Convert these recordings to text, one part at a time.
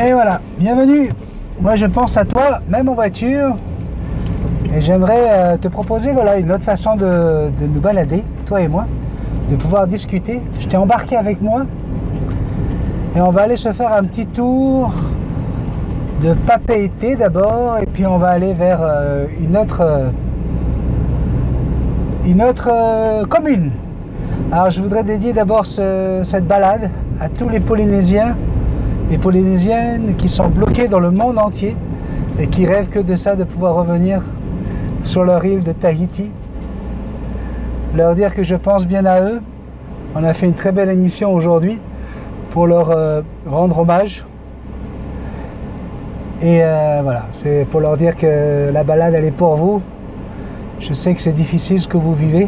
Et voilà, bienvenue. Moi je pense à toi, même en voiture. Et j'aimerais te proposer voilà, une autre façon de nous balader, toi et moi, de pouvoir discuter. Je t'ai embarqué avec moi. Et on va aller se faire un petit tour de Papeete d'abord. Et puis on va aller vers une autre commune. Alors je voudrais dédier d'abord cette balade à tous les Polynésiens et Polynésiennes qui sont bloqués dans le monde entier et qui rêvent que de ça, de pouvoir revenir sur leur île de Tahiti. Leur dire que je pense bien à eux. On a fait une très belle émission aujourd'hui pour leur rendre hommage. Et voilà, c'est pour leur dire que la balade elle est pour vous. Je sais que c'est difficile ce que vous vivez.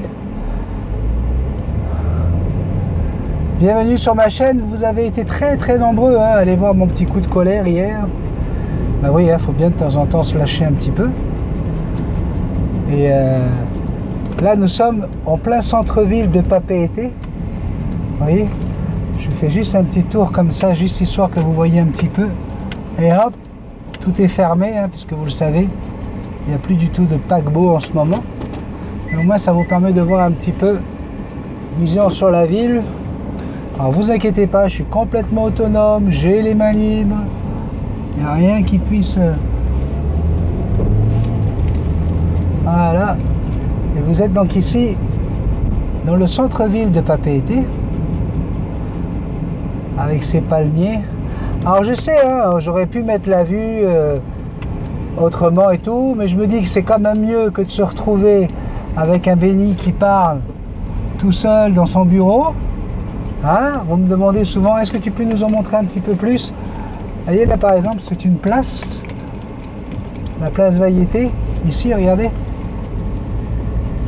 Bienvenue sur ma chaîne, vous avez été très nombreux à aller voir mon petit coup de colère hier. Bah oui, il faut bien de temps en temps se lâcher un petit peu. Et là nous sommes en plein centre-ville de Papeete. Vous voyez, je fais juste un petit tour comme ça, juste histoire que vous voyez un petit peu. Et hop, tout est fermé, puisque vous le savez, il n'y a plus du tout de paquebot en ce moment. Et au moins ça vous permet de voir un petit peu vision sur la ville. Alors vous inquiétez pas, je suis complètement autonome, j'ai les mains libres, il n'y a rien qui puisse... Voilà, et vous êtes donc ici dans le centre-ville de Papeete, avec ses palmiers. Alors je sais, j'aurais pu mettre la vue autrement et tout, mais je me dis que c'est quand même mieux que de se retrouver avec un béni qui parle tout seul dans son bureau. Vous me demandez souvent, est-ce que tu peux nous en montrer un petit peu plus? Vous voyez là par exemple, c'est une place, la place Vaiete, ici, regardez.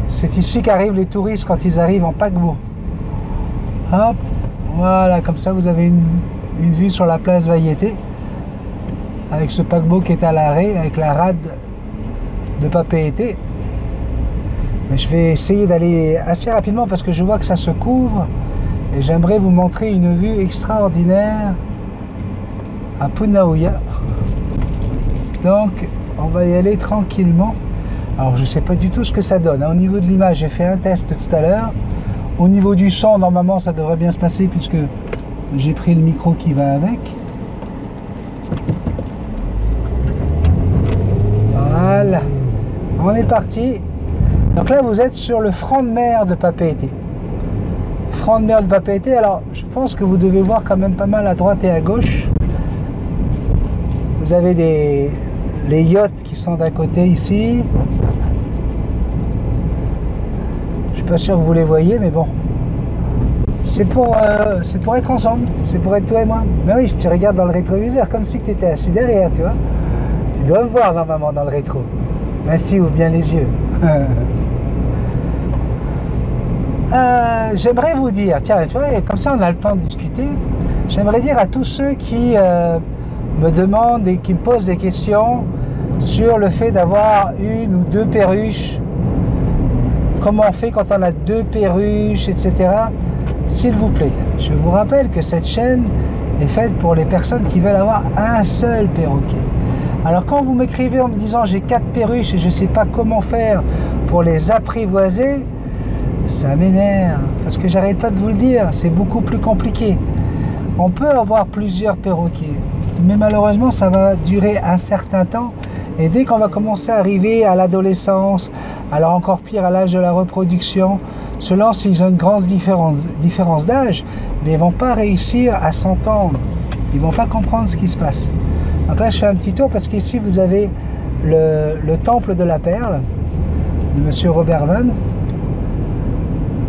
C'est ici qu'arrivent les touristes quand ils arrivent en paquebot. Hop, voilà, comme ça vous avez une vue sur la place Vaiete, avec ce paquebot qui est à l'arrêt, avec la rade de Papeete. Mais je vais essayer d'aller assez rapidement parce que je vois que ça se couvre. Et j'aimerais vous montrer une vue extraordinaire à Punauia. Donc, on va y aller tranquillement. Alors, je ne sais pas du tout ce que ça donne. Au niveau de l'image, j'ai fait un test tout à l'heure. Au niveau du son, normalement, ça devrait bien se passer puisque j'ai pris le micro qui va avec. Voilà. On est parti. Donc là, vous êtes sur le front de mer de Papeete. Front de mer de Papeete, alors je pense que vous devez voir quand même pas mal à droite et à gauche. Vous avez les yachts qui sont d'un côté ici. Je suis pas sûr que vous les voyez, mais bon. C'est pour être ensemble, c'est pour être toi et moi. Mais oui, je te regarde dans le rétroviseur comme si tu étais assis derrière, tu vois. Tu dois me voir normalement dans le rétro. Merci, ouvre bien les yeux. J'aimerais vous dire, tiens, tu vois, comme ça on a le temps de discuter. J'aimerais dire à tous ceux qui me demandent et qui me posent des questions sur le fait d'avoir une ou deux perruches, comment on fait quand on a deux perruches, etc. S'il vous plaît, je vous rappelle que cette chaîne est faite pour les personnes qui veulent avoir un seul perroquet. Alors quand vous m'écrivez en me disant j'ai 4 perruches et je ne sais pas comment faire pour les apprivoiser, ça m'énerve, parce que j'arrête pas de vous le dire, c'est beaucoup plus compliqué. On peut avoir plusieurs perroquets, mais malheureusement ça va durer un certain temps, et dès qu'on va commencer à arriver à l'adolescence, alors encore pire à l'âge de la reproduction, selon s'ils ont une grande différence d'âge, mais ils vont pas réussir à s'entendre, ils vont pas comprendre ce qui se passe. Donc là je fais un petit tour, parce qu'ici vous avez le temple de la perle, de Monsieur Robert Van.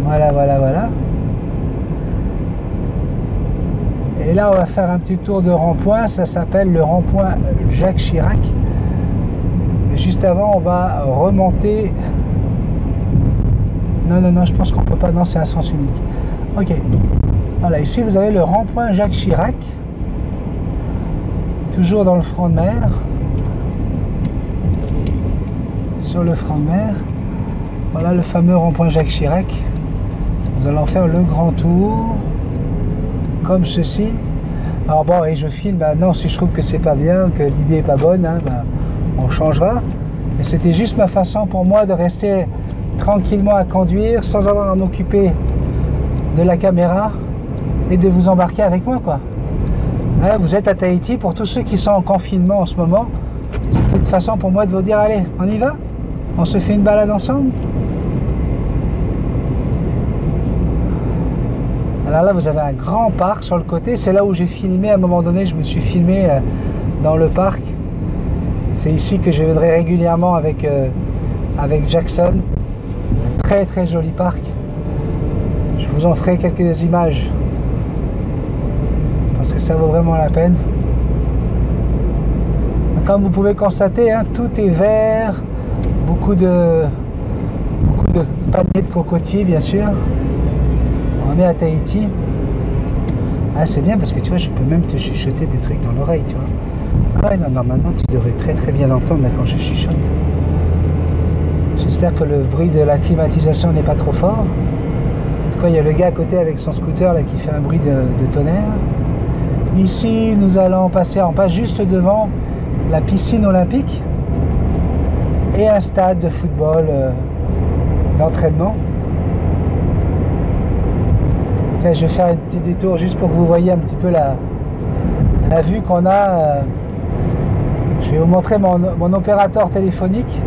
Voilà. Et là, on va faire un petit tour de rond-point. Ça s'appelle le rond-point Jacques Chirac. Et juste avant, on va remonter. Non, je pense qu'on peut pas. Non, c'est un sens unique. Ok. Voilà, ici, vous avez le rond-point Jacques Chirac. Toujours dans le front de mer. Sur le front de mer. Voilà le fameux rond-point Jacques Chirac. Nous allons faire le grand tour, comme ceci. Alors bon, et je filme, bah non, si je trouve que c'est pas bien, que l'idée est pas bonne, hein, bah, on changera. Et c'était juste ma façon pour moi de rester tranquillement à conduire sans avoir à m'occuper de la caméra et de vous embarquer avec moi, quoi. Là, vous êtes à Tahiti, pour tous ceux qui sont en confinement en ce moment, c'était une façon pour moi de vous dire, allez, on y va? On se fait une balade ensemble? Alors là, vous avez un grand parc sur le côté. C'est là où j'ai filmé. À un moment donné, je me suis filmé dans le parc. C'est ici que je viendrai régulièrement avec Jackson. Un très très joli parc. Je vous en ferai quelques images parce que ça vaut vraiment la peine. Comme vous pouvez constater, hein, tout est vert. Beaucoup de paniers de cocotiers, bien sûr. On est à Tahiti. Ah, c'est bien parce que tu vois, je peux même te chuchoter des trucs dans l'oreille, tu vois. Ah ouais, non, normalement, tu devrais très très bien l'entendre là, quand je chuchote. J'espère que le bruit de la climatisation n'est pas trop fort. En tout cas, il y a le gars à côté avec son scooter là qui fait un bruit de tonnerre. Ici, nous allons passer en pas juste devant la piscine olympique et un stade de football d'entraînement. Tiens, je vais faire un petit détour juste pour que vous voyez un petit peu la vue qu'on a. Je vais vous montrer mon opérateur téléphonique.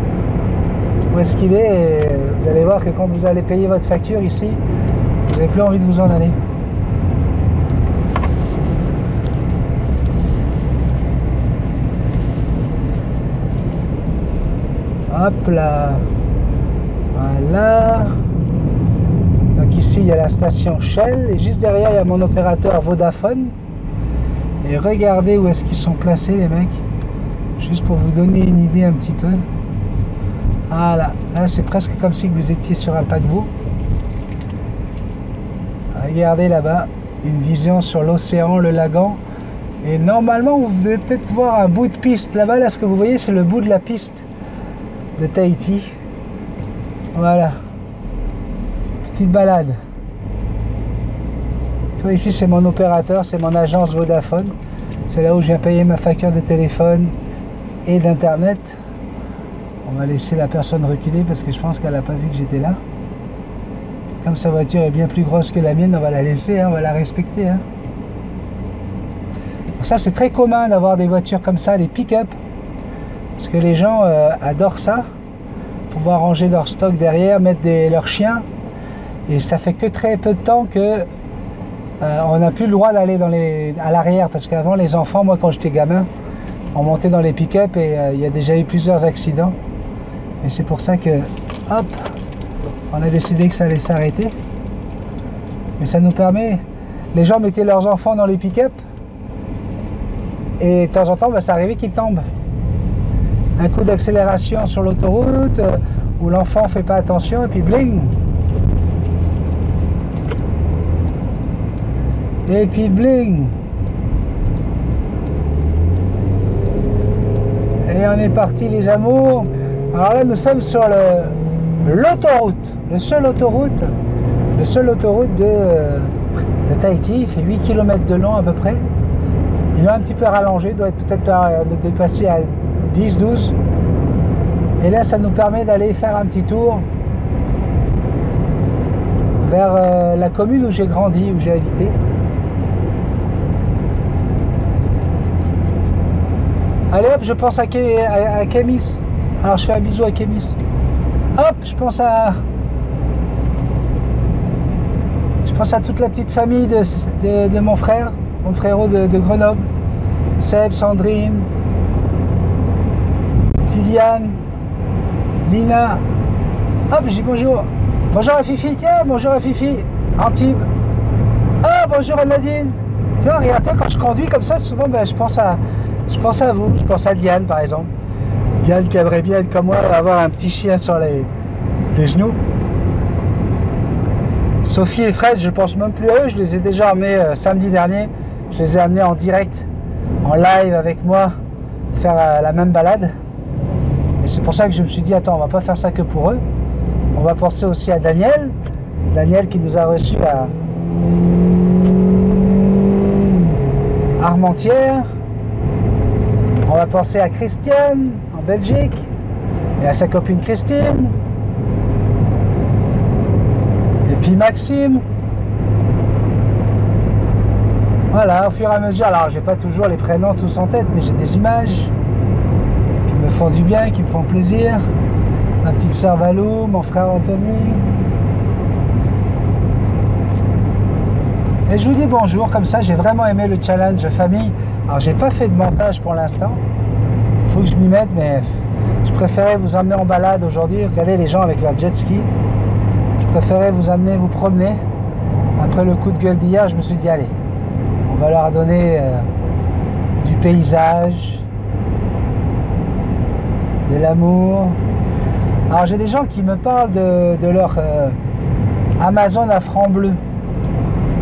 Où est-ce qu'il est, et vous allez voir que quand vous allez payer votre facture ici, vous n'avez plus envie de vous en aller. Hop là. Voilà. Donc ici, il y a la station Shell et juste derrière, il y a mon opérateur Vodafone. Et regardez où est-ce qu'ils sont placés, les mecs. Juste pour vous donner une idée un petit peu. Voilà, là c'est presque comme si vous étiez sur un paquebot. Regardez là-bas, une vision sur l'océan, le lagon. Et normalement, vous devez peut-être voir un bout de piste. Là-bas, là, ce que vous voyez, c'est le bout de la piste de Tahiti. Voilà. Petite balade. Toi, ici, c'est mon opérateur, c'est mon agence Vodafone. C'est là où je viens payer ma facture de téléphone et d'internet. On va laisser la personne reculer parce que je pense qu'elle n'a pas vu que j'étais là. Comme sa voiture est bien plus grosse que la mienne, on va la laisser, hein, on va la respecter. Hein. Ça, c'est très commun d'avoir des voitures comme ça, les pick-up. Parce que les gens adorent ça. Pouvoir ranger leur stock derrière, mettre leurs chiens. Et ça fait que très peu de temps que on n'a plus le droit d'aller à l'arrière. Parce qu'avant, les enfants, moi quand j'étais gamin, on montait dans les pick-up et il y a déjà eu plusieurs accidents. Et c'est pour ça que, hop, on a décidé que ça allait s'arrêter. Mais ça nous permet, les gens mettaient leurs enfants dans les pick-up et de temps en temps, ça arrivait qu'ils tombent. Un coup d'accélération sur l'autoroute où l'enfant ne fait pas attention et puis bling. Et puis bling. Et on est parti les amours. Alors là nous sommes sur l'autoroute, le seul autoroute de Tahiti. Il fait 8 km de long à peu près. Il est un petit peu rallongé, doit être peut-être dépasser à 10-12. Et là ça nous permet d'aller faire un petit tour vers la commune où j'ai grandi, où j'ai habité. Allez hop, je pense à Kémis. Alors je fais un bisou à Kémis. Hop, je pense à toute la petite famille de mon frère, mon frérot de Grenoble. Seb, Sandrine, Tiliane, Lina. Hop, je dis bonjour. Bonjour à Fifi, tiens, bonjour à Fifi. Antibes. Ah, bonjour à Nadine. Tu vois, regarde, quand je conduis comme ça, souvent je pense à vous, je pense à Diane par exemple. Diane qui aimerait bien être comme moi, avoir un petit chien sur les genoux. Sophie et Fred, je pense même plus à eux, je les ai déjà emmenés samedi dernier. Je les ai amenés en direct, en live avec moi, faire la même balade. Et c'est pour ça que je me suis dit, attends, on va pas faire ça que pour eux. On va penser aussi à Daniel. Daniel qui nous a reçus Armentières. On va penser à Christiane en Belgique et à sa copine Christine. Et puis Maxime. Voilà, au fur et à mesure, alors j'ai pas toujours les prénoms tous en tête, mais j'ai des images qui me font du bien, qui me font plaisir. Ma petite sœur Valou, mon frère Anthony. Et je vous dis bonjour, comme ça j'ai vraiment aimé le challenge famille. Alors j'ai pas fait de montage pour l'instant, il faut que je m'y mette, mais je préférais vous emmener en balade aujourd'hui. Regardez les gens avec leur jet ski. Je préférais vous amener, vous promener. Après le coup de gueule d'hier, je me suis dit allez, on va leur donner du paysage, de l'amour. Alors j'ai des gens qui me parlent de leur Amazon à franc bleu.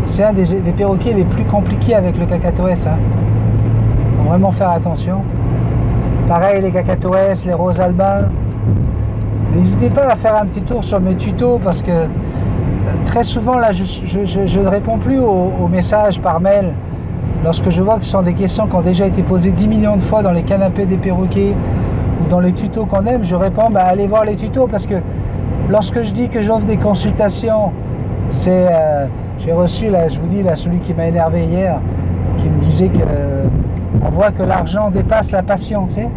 C'est un des perroquets les plus compliqués avec le cacatoès. Hein. Faut vraiment faire attention. Pareil les cacatoès, les roses albins. N'hésitez pas à faire un petit tour sur mes tutos parce que très souvent là je ne réponds plus aux messages par mail. Lorsque je vois que ce sont des questions qui ont déjà été posées 10 millions de fois dans les canapés des perroquets ou dans les tutos qu'on aime, je réponds allez voir les tutos parce que lorsque je dis que j'offre des consultations, c'est j'ai reçu là, je vous dis là, celui qui m'a énervé hier, qui me disait que on voit que l'argent dépasse la passion, tu sais.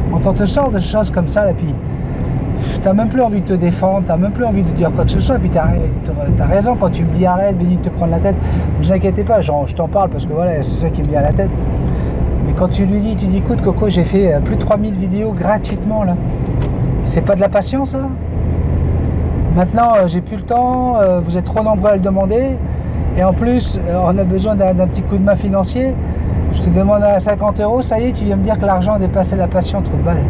Quand on te sort de choses comme ça, là, puis t'as même plus envie de te défendre, t'as même plus envie de dire quoi que ce soit, puis t'as raison quand tu me dis arrête, Béni, de te prendre la tête. Ne vous inquiétez pas, je t'en parle parce que voilà, c'est ça qui me vient à la tête. Mais quand tu lui dis, écoute Coco, j'ai fait plus de 3000 vidéos gratuitement là. C'est pas de la passion ça? Maintenant, j'ai plus le temps, vous êtes trop nombreux à le demander, et en plus, on a besoin d'un petit coup de main financier. Je te demande à 50 €, ça y est, tu viens me dire que l'argent a dépassé la passion, trop de balles.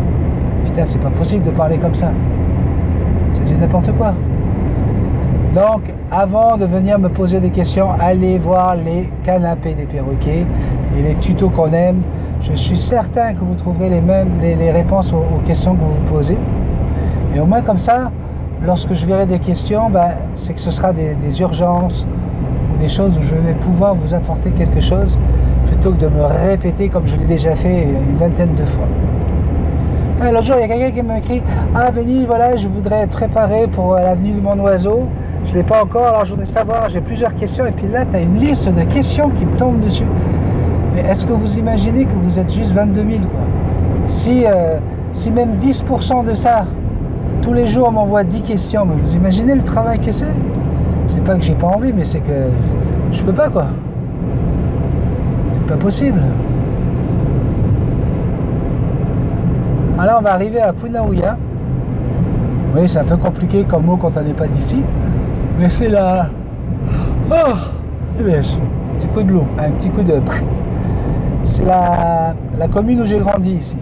Putain, c'est pas possible de parler comme ça. C'est du n'importe quoi. Donc, avant de venir me poser des questions, allez voir les canapés des perroquets et les tutos qu'on aime. Je suis certain que vous trouverez les réponses aux questions que vous vous posez. Et au moins comme ça, lorsque je verrai des questions, c'est que ce sera des urgences ou des choses où je vais pouvoir vous apporter quelque chose plutôt que de me répéter comme je l'ai déjà fait une vingtaine de fois. L'autre jour, il y a quelqu'un qui m'a écrit « Ah Béni, voilà, je voudrais être préparé pour l'avenue du Mon Oiseau. Je ne l'ai pas encore, alors je voudrais savoir, j'ai plusieurs questions. » Et puis là, tu as une liste de questions qui me tombent dessus. Mais est-ce que vous imaginez que vous êtes juste 22 000 quoi? Si même 10% de ça, tous les jours on m'envoie 10 questions, mais vous imaginez le travail que c'est? C'est pas que j'ai pas envie, mais c'est que je peux pas quoi. C'est pas possible. Alors on va arriver à Punaouia. Oui, c'est un peu compliqué comme mot quand on n'est pas d'ici. Mais c'est la... Oh, un petit coup de l'eau, un petit coup de... C'est la commune où j'ai grandi ici.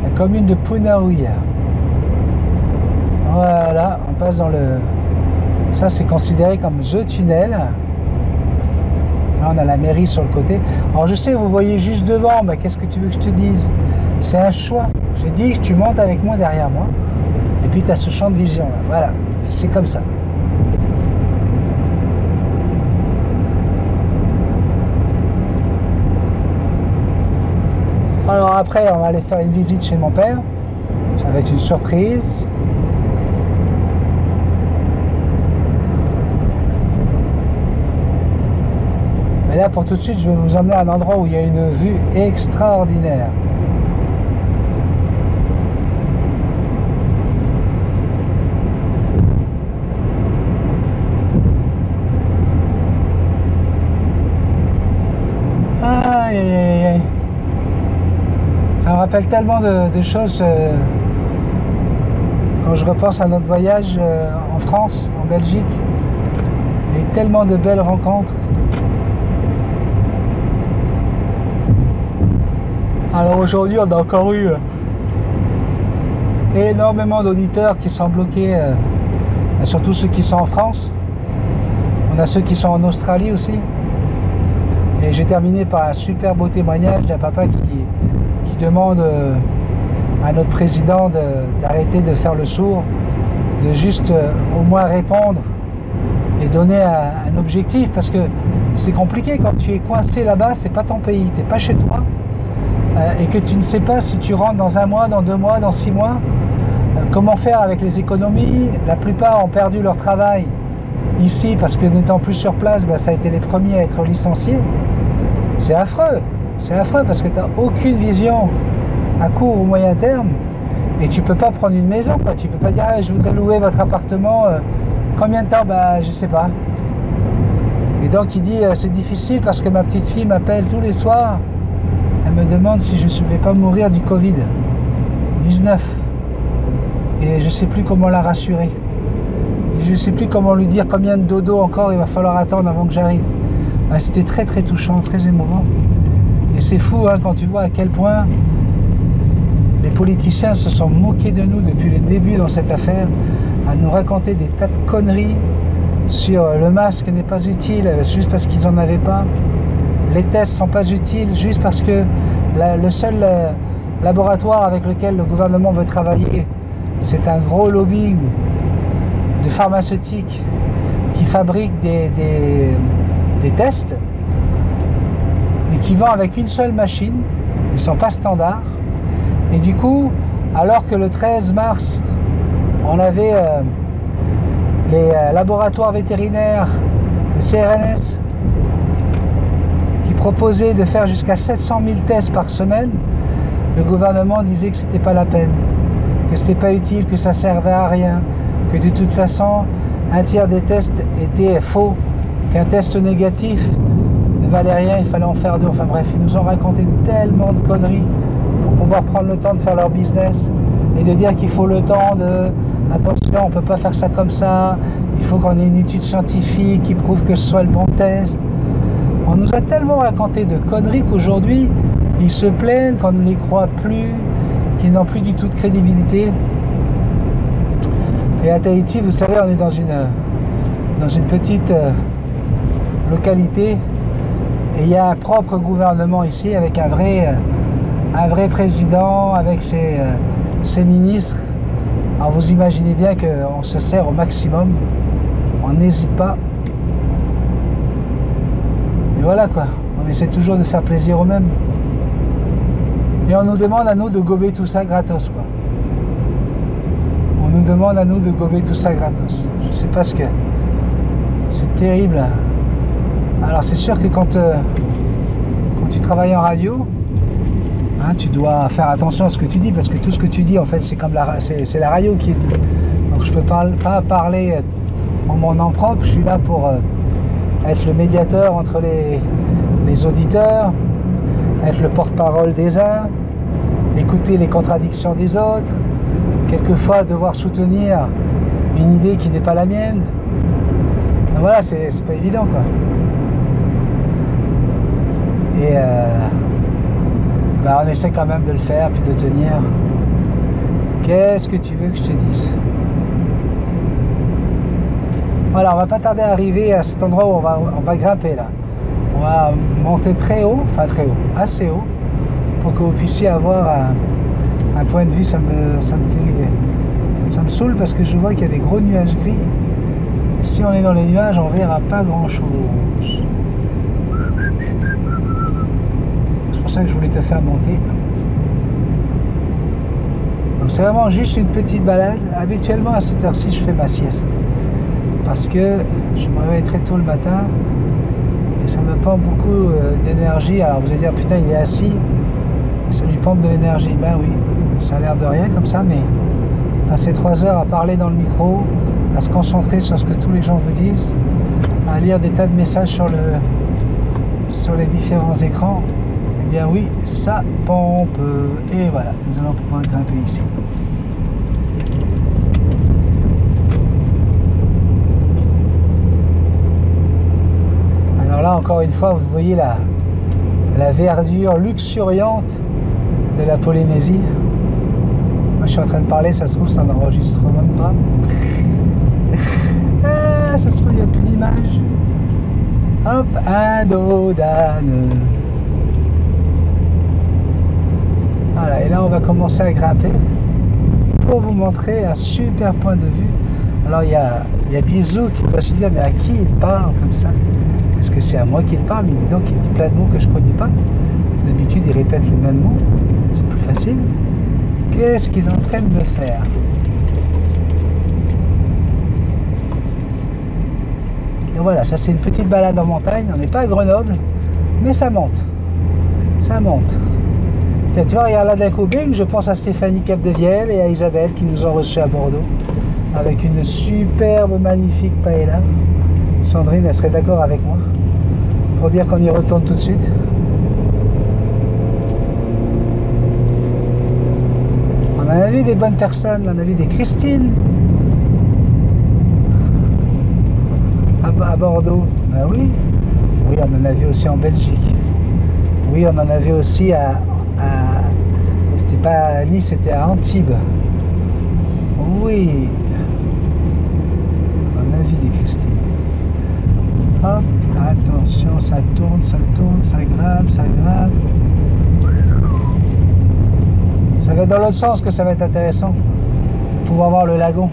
La commune de Punaouia. Voilà, on passe dans le... Ça c'est considéré comme The Tunnel. Là on a la mairie sur le côté. Alors je sais, vous voyez juste devant, qu'est-ce que tu veux que je te dise? C'est un choix. J'ai dit que tu montes avec moi derrière moi. Et puis tu as ce champ de vision là. Voilà, c'est comme ça. Alors après, on va aller faire une visite chez mon père. Ça va être une surprise. Mais là, pour tout de suite, je vais vous emmener à un endroit où il y a une vue extraordinaire. Aïe, aïe, aïe, aïe. Ça me rappelle tellement de choses quand je repense à notre voyage en France, en Belgique. Il y a eu tellement de belles rencontres. Alors aujourd'hui, on a encore eu énormément d'auditeurs qui sont bloqués, surtout ceux qui sont en France. On a ceux qui sont en Australie aussi. Et j'ai terminé par un super beau témoignage d'un papa qui demande à notre président d'arrêter de faire le sourd, de juste au moins répondre et donner un objectif, parce que c'est compliqué quand tu es coincé là-bas, c'est pas ton pays, t'es pas chez toi, et que tu ne sais pas si tu rentres dans 1 mois, dans 2 mois, dans 6 mois, comment faire avec les économies. La plupart ont perdu leur travail ici parce que n'étant plus sur place, ça a été les premiers à être licenciés. C'est affreux parce que tu n'as aucune vision à court ou moyen terme et tu peux pas prendre une maison, quoi. Tu peux pas dire je voudrais louer votre appartement, combien de temps, je sais pas. Et donc il dit c'est difficile parce que ma petite fille m'appelle tous les soirs, elle me demande si je ne vais pas mourir du Covid-19 et je sais plus comment la rassurer. Je ne sais plus comment lui dire combien de dodo encore il va falloir attendre avant que j'arrive. C'était très très touchant, très émouvant. Et c'est fou quand tu vois à quel point les politiciens se sont moqués de nous depuis le début dans cette affaire, à nous raconter des tas de conneries sur le masque n'est pas utile juste parce qu'ils n'en avaient pas. Les tests ne sont pas utiles juste parce que le seul laboratoire avec lequel le gouvernement veut travailler, c'est un gros lobby de pharmaceutiques qui fabriquent des tests, mais qui vont avec une seule machine, ils ne sont pas standards. Et du coup, alors que le 13 mars, on avait les laboratoires vétérinaires, le CRNS, qui proposaient de faire jusqu'à 700 000 tests par semaine, le gouvernement disait que c'était pas la peine, que c'était pas utile, que ça servait à rien, que de toute façon, un tiers des tests étaient faux, qu'un test négatif ne valait rien, il fallait en faire 2. Enfin bref, ils nous ont raconté tellement de conneries pour pouvoir prendre le temps de faire leur business et de dire qu'il faut le temps de... Attention, on ne peut pas faire ça comme ça, il faut qu'on ait une étude scientifique qui prouve que ce soit le bon test. On nous a tellement raconté de conneries qu'aujourd'hui, ils se plaignent qu'on ne les croit plus, qu'ils n'ont plus du tout de crédibilité. Et à Tahiti, vous savez, on est dans une petite localité et il y a un propre gouvernement ici avec un vrai président, avec ses ministres. Alors vous imaginez bien qu'on se sert au maximum, on n'hésite pas. Et voilà quoi, on essaie toujours de faire plaisir aux mêmes. Et on nous demande à nous de gober tout ça gratos quoi. On nous demande à nous de gober tout ça gratos. Je sais pas ce que... C'est terrible. Alors c'est sûr que quand tu travailles en radio, tu dois faire attention à ce que tu dis, parce que tout ce que tu dis, en fait, c'est comme c'est la radio qui est dit. Donc je ne peux pas parler en mon nom propre, je suis là pour être le médiateur entre les auditeurs, être le porte-parole des uns, écouter les contradictions des autres, quelquefois devoir soutenir une idée qui n'est pas la mienne. Donc voilà, c'est pas évident, quoi. Et on essaie quand même de le faire, puis de tenir. Qu'est-ce que tu veux que je te dise? Voilà, on va pas tarder à arriver à cet endroit où on va grimper là. On va monter très haut, enfin très haut, assez haut, pour que vous puissiez avoir un point de vue. Ça me saoule parce que je vois qu'il y a des gros nuages gris. Et si on est dans les nuages, on verra pas grand chose. C'est pour ça que je voulais te faire monter. Donc c'est vraiment juste une petite balade. Habituellement à cette heure-ci je fais ma sieste parce que je me réveille très tôt le matin et ça me pompe beaucoup d'énergie. Alors vous allez dire putain il est assis et ça lui pompe de l'énergie. Ben oui, ça a l'air de rien comme ça, mais passer 3 heures à parler dans le micro, à se concentrer sur ce que tous les gens vous disent, à lire des tas de messages sur les différents écrans, eh bien oui, ça pompe. Et voilà, nous allons pouvoir grimper ici. Alors là, encore une fois, vous voyez la verdure luxuriante de la Polynésie. Moi, je suis en train de parler, ça se trouve, ça n'enregistre même pas. Ah, ça se trouve, il n'y a plus d'image. Hop, Indodane. Voilà, et là on va commencer à grimper pour vous montrer un super point de vue. Alors il y a Bisou qui doit se dire mais à qui il parle comme ça? Est-ce que c'est à moi qu'il parle? Mais dis donc, il dit plein de mots que je ne connais pas. D'habitude, il répète les mêmes mots. C'est plus facile. Qu'est-ce qu'il est en train de me faire? Et voilà, ça c'est une petite balade en montagne. On n'est pas à Grenoble, mais ça monte. Ça monte. Tiens, tu vois, regarde là d'un coup, bing, je pense à Stéphanie Capdevielle et à Isabelle qui nous ont reçus à Bordeaux avec une superbe, magnifique paella. Sandrine, elle serait d'accord avec moi pour dire qu'on y retourne tout de suite. On en a vu des bonnes personnes, on en a vu des Christine à Bordeaux. Ben oui. Oui, on en a vu aussi en Belgique. Oui, on en a vu aussi c'était pas à Nice, c'était à Antibes. Oui. On a vu des Christine. Hop, attention, ça tourne, ça grimpe, ça grimpe. Ça va être dans l'autre sens que ça va être intéressant. Pour pouvoir voir le lagon.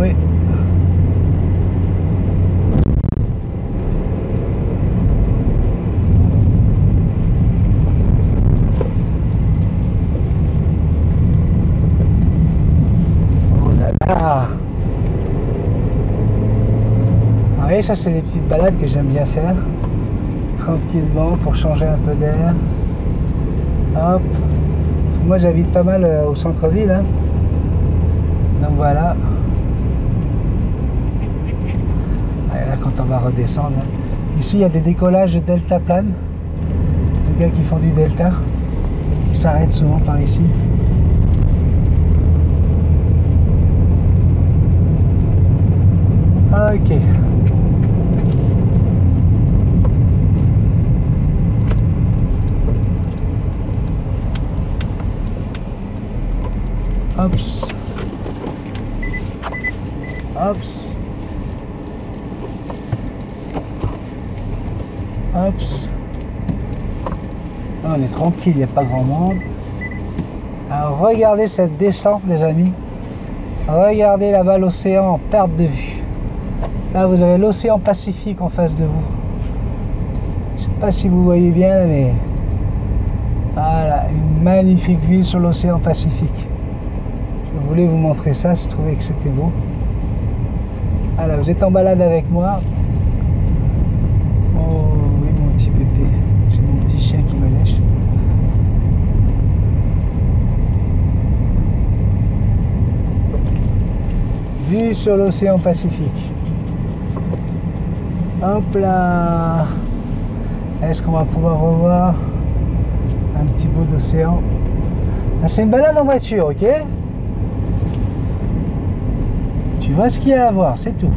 Oui. Oh là là. Oui, ça c'est des petites balades que j'aime bien faire. Tranquillement pour changer un peu d'air. Hop. Parce que moi j'habite pas mal au centre-ville. Hein. Donc voilà. Et là quand on va redescendre. Hein. Ici il y a des décollages de deltaplane. Des gars qui font du delta. Qui s'arrêtent souvent par ici. Ok. Hops. Hops. Hops. On est tranquille, il n'y a pas grand monde. Alors regardez cette descente les amis. Regardez là-bas l'océan en perte de vue. Là vous avez l'océan Pacifique en face de vous. Je ne sais pas si vous voyez bien là, mais voilà, une magnifique vue sur l'océan Pacifique. Je voulais vous montrer ça, je trouvais que c'était beau. Voilà, vous êtes en balade avec moi. Oh oui, mon petit bébé. J'ai mon petit chien qui me lèche. Vue sur l'océan Pacifique. Hop là. Est-ce qu'on va pouvoir revoir un petit bout d'océan? C'est une balade en voiture, ok? Tu vois ce qu'il y a à voir, c'est tout.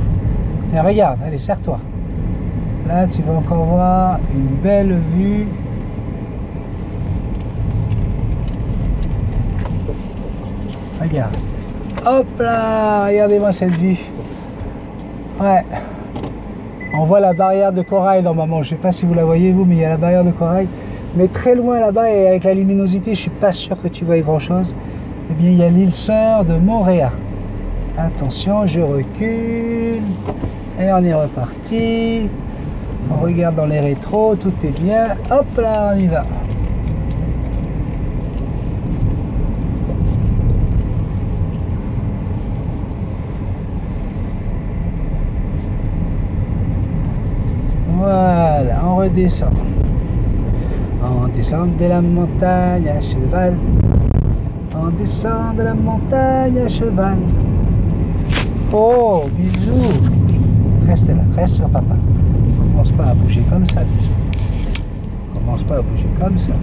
Et regarde, allez, serre-toi. Là, tu vas encore voir une belle vue. Regarde. Hop là, regardez-moi cette vue. Ouais. On voit la barrière de corail normalement. Je ne sais pas si vous la voyez vous, mais il y a la barrière de corail. Mais très loin là-bas, et avec la luminosité, je ne suis pas sûr que tu vois grand-chose. Eh bien, il y a l'île Sœur de Mooréa. Attention, je recule. Et on est reparti. On regarde dans les rétros, tout est bien. Hop là, on y va. Voilà, on redescend. On descend de la montagne à cheval. On descend de la montagne à cheval. Oh, bisous. Reste là, reste sur papa. Commence pas à bouger comme ça, bisous. Commence pas à bouger comme ça.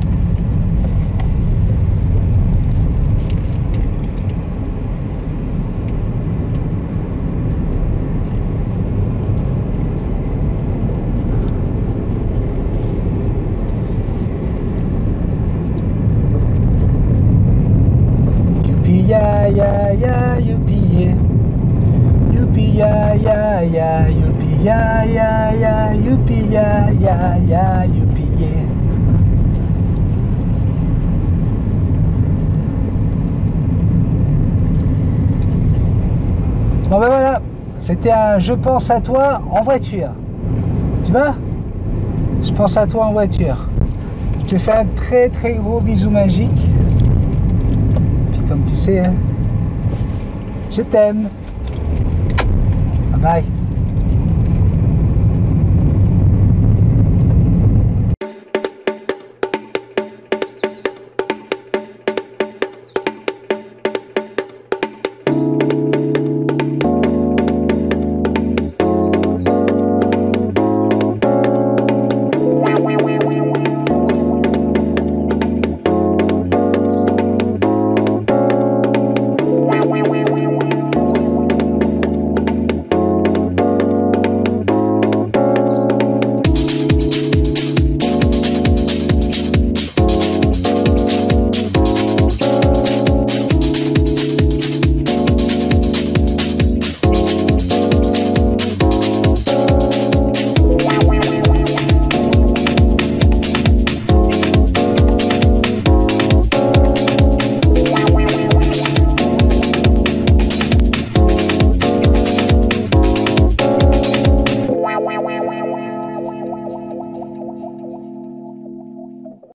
Ya ya ya youpi yeah. Youpi ya ya ya youpi ya ya ya youpi ya ya ya youpi yeah. Bon ben voilà, c'était un Je pense à toi en voiture. vas? Je pense à toi en voiture. Je te fais un très très gros bisou magique. Puis comme tu sais, hein, je t'aime. Bye bye.